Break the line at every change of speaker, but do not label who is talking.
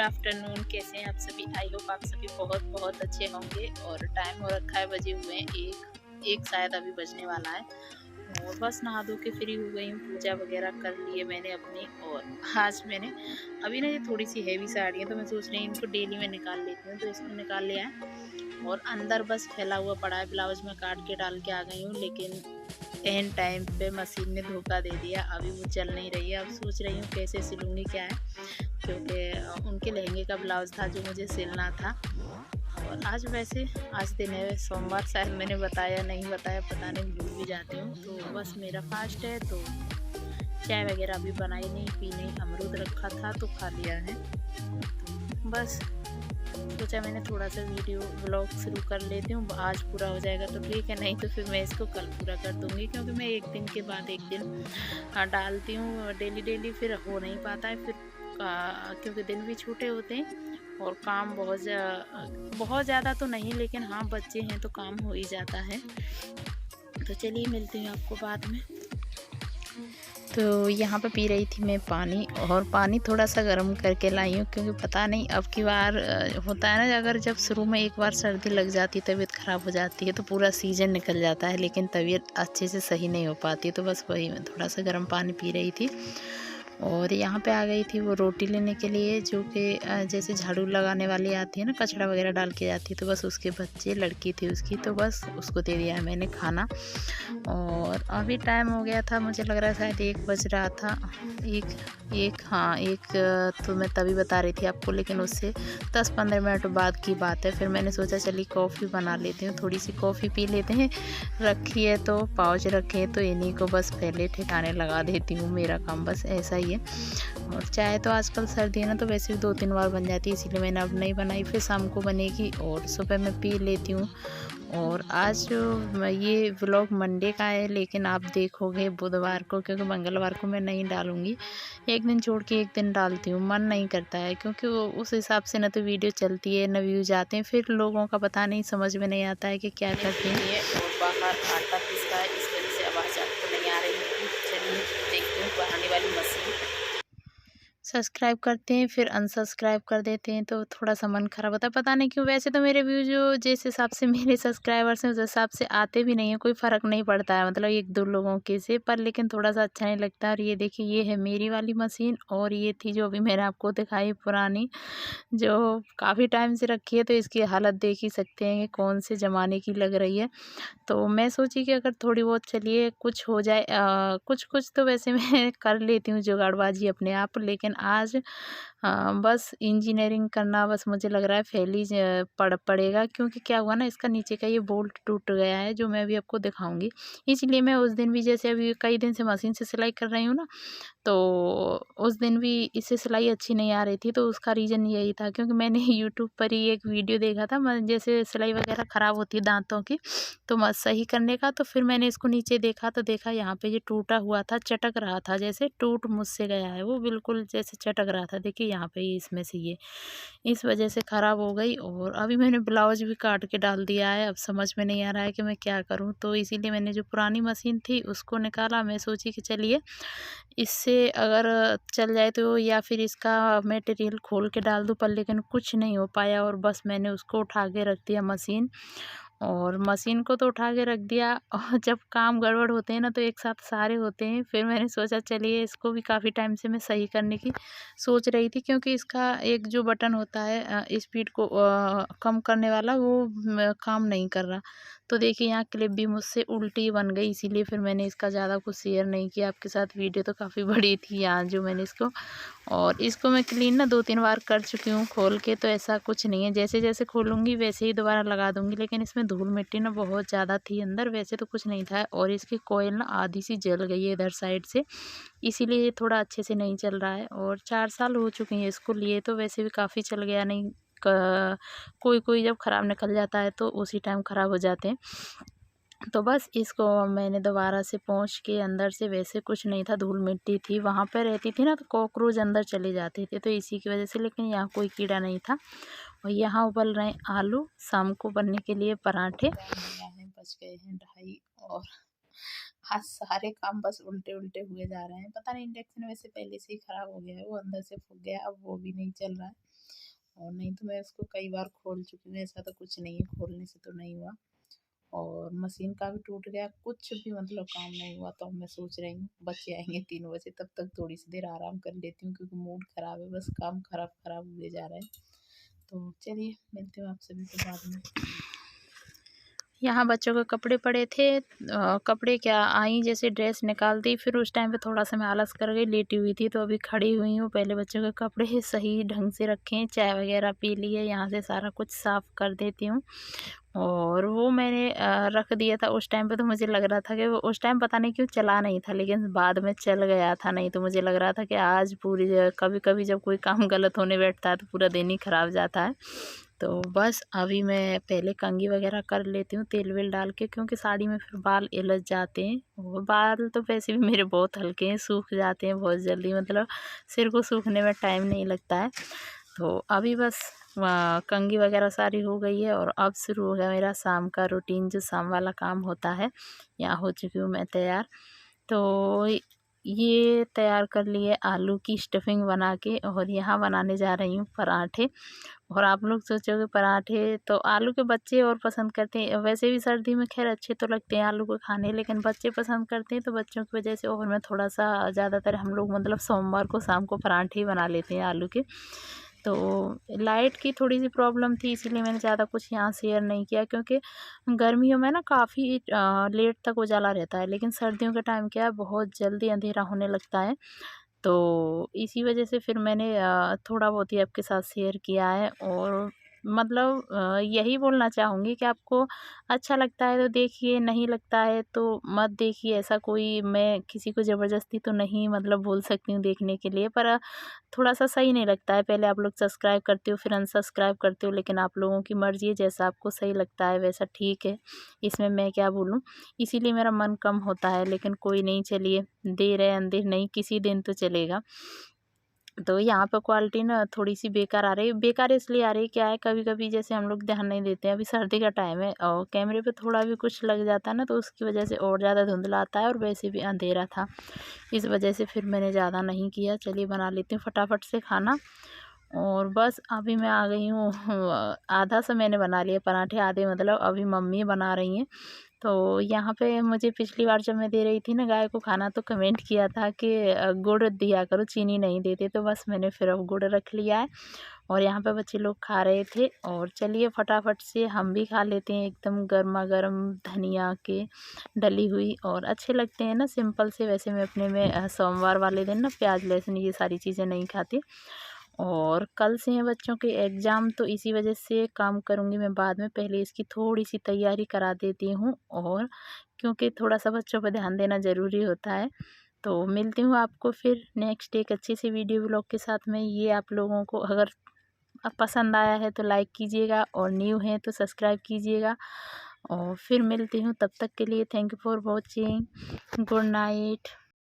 Afternoon, कैसे हैं आप सभी? आई होप आप सभी बहुत बहुत अच्छे होंगे। और टाइम हो रखा है, बजे हुए हैं एक शायद अभी बजने वाला है। और बस नहा धो के फ्री हो गई हूँ, पूजा वगैरह कर लिए मैंने अपनी। और आज मैंने अभी ना ये थोड़ी सी हैवी साड़ी है, तो मैं सोच रही हूँ इनको डेली में निकाल लेती हूँ, तो इसको निकाल लिया है। और अंदर बस फैला हुआ पड़ा है, ब्लाउज में काट के डाल के आ गई हूँ, लेकिन एन टाइम पे मशीन ने धोखा दे दिया। अभी वो चल नहीं रही है। अब सोच रही हूँ कैसे सिलूँगी क्या है, क्योंकि उनके लहंगे का ब्लाउज़ था जो मुझे सिलना था। और आज वैसे आज दिन है सोमवार, शायद मैंने बताया नहीं बताया, पता नहीं, भूल भी जाती हूँ। तो बस मेरा फास्ट है, तो चाय वगैरह अभी बनाई नहीं, पी नहीं, अमरूद रखा था तो खा लिया है। तो बस सोचा मैंने थोड़ा सा वीडियो ब्लॉग शुरू कर लेती हूँ, आज पूरा हो जाएगा तो ठीक है, नहीं तो फिर मैं इसको कल पूरा कर दूँगी, क्योंकि मैं एक दिन के बाद एक दिन डालती हूँ डेली डेली, फिर हो नहीं पाता है फिर क्योंकि दिन भी छोटे होते हैं और काम बहुत ज़्यादा तो नहीं, लेकिन हाँ बच्चे हैं तो काम हो ही जाता है। तो चलिए मिलती हूँ आपको बाद में। तो यहाँ पे पी रही थी मैं पानी, और पानी थोड़ा सा गर्म करके लाई हूँ, क्योंकि पता नहीं अब की बार होता है ना, अगर जब शुरू में एक बार सर्दी लग जाती, तबीयत ख़राब हो जाती है, तो पूरा सीज़न निकल जाता है, लेकिन तबीयत अच्छे से सही नहीं हो पाती। तो बस वही मैं थोड़ा सा गर्म पानी पी रही थी। और यहाँ पे आ गई थी वो रोटी लेने के लिए, जो कि जैसे झाड़ू लगाने वाली आती है ना, कचरा वगैरह डाल के जाती है, तो बस उसके बच्चे, लड़की थी उसकी, तो बस उसको दे दिया है मैंने खाना। और अभी टाइम हो गया था, मुझे लग रहा है शायद 1 बज रहा था। एक एक हाँ, तो मैं तभी बता रही थी आपको, लेकिन उससे 10-15 मिनट बाद की बात है। फिर मैंने सोचा चलिए कॉफ़ी बना लेती हूँ, थोड़ी सी कॉफ़ी पी लेते हैं। रखी है तो पाउच रखे हैं, तो इन्हीं को बस पहले ठिकाने लगा देती हूँ, मेरा काम बस ऐसा ही है। और चाय तो आजकल सर्दी है ना, तो वैसे भी 2-3 बार बन जाती है, इसीलिए मैंने अब नहीं बनाई, फिर शाम को बनेगी और सुबह मैं पी लेती हूँ। और आज जो ये व्लॉग मंडे का है, लेकिन आप देखोगे बुधवार को, क्योंकि मंगलवार को मैं नहीं डालूँगी। एक दिन छोड़ के एक दिन डालती हूँ, मन नहीं करता है, क्योंकि वो उस हिसाब से ना तो वीडियो चलती है ना व्यूज़ आते हैं, फिर लोगों का पता नहीं, समझ में नहीं आता है कि क्या करते हैं। और बाहर आटा पीस रहा है, इस वजह से आवाज़ आपको नहीं आ रही होगी। चलिए देखते हैं बनाने वाली मशीन। सब्सक्राइब करते हैं फिर अनसब्सक्राइब कर देते हैं, तो थोड़ा सा मन खराब होता है, पता नहीं क्यों। वैसे तो मेरे व्यू जो जिस हिसाब से मेरे सब्सक्राइबर्स हैं, उस हिसाब से आते भी नहीं हैं, कोई फ़र्क नहीं पड़ता है, मतलब 1-2 लोगों के से, पर लेकिन थोड़ा सा अच्छा नहीं लगता है। और ये देखिए, ये है मेरी वाली मशीन, और ये थी जो अभी मैंने आपको दिखाई पुरानी, जो काफ़ी टाइम से रखी है, तो इसकी हालत देख ही सकते हैं कि कौन से ज़माने की लग रही है। तो मैं सोची कि अगर थोड़ी बहुत चलिए कुछ हो जाए, कुछ कुछ तो वैसे मैं कर लेती हूँ जुगाड़बाजी अपने आप, लेकिन आज बस इंजीनियरिंग करना, बस मुझे लग रहा है फेल ही पड़ेगा, क्योंकि क्या हुआ ना, इसका नीचे का ये बोल्ट टूट गया है, जो मैं अभी आपको दिखाऊंगी। इसलिए मैं उस दिन भी, जैसे अभी कई दिन से मशीन से सिलाई कर रही हूँ ना, तो उस दिन भी इससे सिलाई अच्छी नहीं आ रही थी, तो उसका रीज़न यही था, क्योंकि मैंने यूट्यूब पर ही एक वीडियो देखा था, जैसे सिलाई वगैरह ख़राब होती है दांतों की, तो सही करने का। तो फिर मैंने इसको नीचे देखा, तो देखा यहाँ पे ये टूटा हुआ था, चटक रहा था, जैसे टूट मुझसे गया है वो, बिल्कुल जैसे चटक रहा था। देखिए यहाँ पे इसमें से ये इस वजह से ख़राब हो गई। और अभी मैंने ब्लाउज भी काट के डाल दिया है, अब समझ में नहीं आ रहा है कि मैं क्या करूँ। तो इसीलिए मैंने जो पुरानी मशीन थी उसको निकाला। मैं सोची कि चलिए इससे अगर चल जाए तो, या फिर इसका मटेरियल खोल के डाल दूँ, पर लेकिन कुछ नहीं हो पाया, और बस मैंने उसको उठा के रख दिया मशीन। और मशीन को तो उठा के रख दिया, और जब काम गड़बड़ होते हैं ना, तो एक साथ सारे होते हैं। फिर मैंने सोचा चलिए इसको भी, काफ़ी टाइम से मैं सही करने की सोच रही थी, क्योंकि इसका एक जो बटन होता है स्पीड को कम करने वाला, वो काम नहीं कर रहा। तो देखिए यहाँ क्लिप भी मुझसे उल्टी बन गई, इसीलिए फिर मैंने इसका ज़्यादा कुछ शेयर नहीं किया आपके साथ। वीडियो तो काफ़ी बड़ी थी यहाँ जो मैंने इसको, और इसको मैं क्लीन ना 2-3 बार कर चुकी हूँ खोल के, तो ऐसा कुछ नहीं है, जैसे जैसे खोलूँगी वैसे ही दोबारा लगा दूँगी। लेकिन इसमें धूल मिट्टी ना बहुत ज़्यादा थी अंदर, वैसे तो कुछ नहीं था। और इसकी कोयल ना आधी सी जल गई है इधर साइड से, इसीलिए ये थोड़ा अच्छे से नहीं चल रहा है। और 4 साल हो चुके हैं इसको लिए, तो वैसे भी काफ़ी चल गया। नहीं कोई कोई जब ख़राब निकल जाता है तो उसी टाइम ख़राब हो जाते हैं। तो बस इसको मैंने दोबारा से पोंछ के, अंदर से वैसे कुछ नहीं था, धूल मिट्टी थी, वहाँ पे रहती थी ना, तो कॉकरोच अंदर चले जाते थे, तो इसी की वजह से। लेकिन यहाँ कोई कीड़ा नहीं था। और यहाँ उबल रहे हैं आलू, शाम को बनने के लिए पराठे। बज गए हैं 2:30, और आज सारे काम बस उल्टे उल्टे हुए जा रहे हैं। पता नहीं, इंडक्शन वैसे पहले से ही खराब हो गया है, वो अंदर से फूक गया, अब वो भी नहीं चल रहा है। और नहीं तो मैं उसको कई बार खोल चुकी हूँ, ऐसा तो कुछ नहीं है, खोलने से तो नहीं हुआ। और मशीन का भी टूट गया, कुछ भी मतलब काम नहीं हुआ। तो अब मैं सोच रही हूँ बच्चे आएंगे 3 बजे, तब तक थोड़ी सी देर आराम कर लेती हूँ, क्योंकि मूड खराब है, बस काम खराब खराब हुए जा रहा है। तो चलिए मिलते हैं आप सभी को बाद में। यहाँ बच्चों के कपड़े पड़े थे, कपड़े क्या, आई जैसे ड्रेस निकाल दी, फिर उस टाइम पे थोड़ा सा मैं आलस कर गई, लेटी हुई थी। तो अभी खड़ी हुई हूँ, पहले बच्चों के कपड़े सही ढंग से रखें, चाय वगैरह पी ली है, यहाँ से सारा कुछ साफ़ कर देती हूँ। और वो मैंने रख दिया था उस टाइम पे। तो मुझे लग रहा था कि वो उस टाइम पता नहीं क्यों चला नहीं था, लेकिन बाद में चल गया था। नहीं तो मुझे लग रहा था कि आज पूरी कभी कभी जब कोई काम गलत होने बैठता है तो पूरा दिन ही ख़राब जाता है। तो बस अभी मैं पहले कंघी वगैरह कर लेती हूँ तेल वेल डाल के, क्योंकि साड़ी में फिर बाल इलझ जाते हैं। वो बाल तो वैसे भी मेरे बहुत हल्के हैं, सूख जाते हैं बहुत जल्दी, मतलब सिर को सूखने में टाइम नहीं लगता है। तो अभी बस कंघी वगैरह सारी हो गई है, और अब शुरू हो गया मेरा शाम का रूटीन, जो शाम वाला काम होता है। यहाँ हो चुकी हूँ मैं तैयार। तो ये तैयार कर लिए आलू की स्टफिंग बना के, और यहाँ बनाने जा रही हूँ पराठे। और आप लोग सोचोगे पराठे तो आलू के बच्चे और पसंद करते हैं, वैसे भी सर्दी में खैर अच्छे तो लगते हैं आलू को खाने, लेकिन बच्चे पसंद करते हैं, तो बच्चों की वजह से और मैं थोड़ा सा ज़्यादातर हम लोग मतलब सोमवार को शाम को पराठे ही बना लेते हैं आलू के। तो लाइट की थोड़ी सी प्रॉब्लम थी, इसीलिए मैंने ज़्यादा कुछ यहाँ शेयर नहीं किया, क्योंकि गर्मियों में ना काफ़ी लेट तक उजाला रहता है, लेकिन सर्दियों के टाइम क्या है बहुत जल्दी अंधेरा होने लगता है। तो इसी वजह से फिर मैंने थोड़ा बहुत ही आपके साथ शेयर किया है। और मतलब यही बोलना चाहूँगी कि आपको अच्छा लगता है तो देखिए, नहीं लगता है तो मत देखिए। ऐसा कोई मैं किसी को ज़बरदस्ती तो नहीं मतलब बोल सकती हूँ देखने के लिए, पर थोड़ा-सा सही नहीं लगता है। पहले आप लोग सब्सक्राइब करते हो, फिर अनसब्सक्राइब करते हो, लेकिन आप लोगों की मर्ज़ी है, जैसा आपको सही लगता है वैसा ठीक है, इसमें मैं क्या बोलूँ। इसीलिए मेरा मन कम होता है, लेकिन कोई नहीं, चलिए देर है अंधेर नहीं, किसी दिन तो चलेगा। तो यहाँ पे क्वालिटी ना थोड़ी-सी बेकार आ रही है। बेकार इसलिए आ रही है, क्या है कभी-कभी जैसे हम लोग ध्यान नहीं देते हैं, अभी सर्दी का टाइम है और कैमरे पे थोड़ा भी कुछ लग जाता है ना, तो उसकी वजह से और ज़्यादा धुंधला आता है, और वैसे भी अंधेरा था। इस वजह से फिर मैंने ज़्यादा नहीं किया। चलिए बना लेती हूँ फटाफट से खाना। और बस अभी मैं आ गई हूँ आधा सा मैंने बना लिया पराठे, आधे मतलब अभी मम्मी बना रही हैं। तो यहाँ पे मुझे पिछली बार जब मैं दे रही थी ना गाय को खाना, तो कमेंट किया था कि गुड़ दिया करो, चीनी नहीं देते। तो बस मैंने फिर अब गुड़ रख लिया है, और यहाँ पे बच्चे लोग खा रहे थे। और चलिए फटाफट से हम भी खा लेते हैं, एकदम गर्मा गर्म धनिया के डली हुई, और अच्छे लगते हैं ना सिंपल से। वैसे मैं अपने में सोमवार वाले दिन ना प्याज लहसुन ये सारी चीज़ें नहीं खाती। और कल से हैं बच्चों के एग्ज़ाम, तो इसी वजह से काम करूँगी मैं बाद में, पहले इसकी थोड़ी-सी तैयारी करा देती हूँ। और क्योंकि थोड़ा-सा बच्चों पे ध्यान देना ज़रूरी होता है। तो मिलती हूँ आपको फिर नेक्स्ट एक अच्छी सी वीडियो व्लॉग के साथ में। ये आप लोगों को अगर पसंद आया है तो लाइक कीजिएगा, और न्यू हैं तो सब्सक्राइब कीजिएगा। और फिर मिलती हूँ, तब तक के लिए thank you for watching. Good night.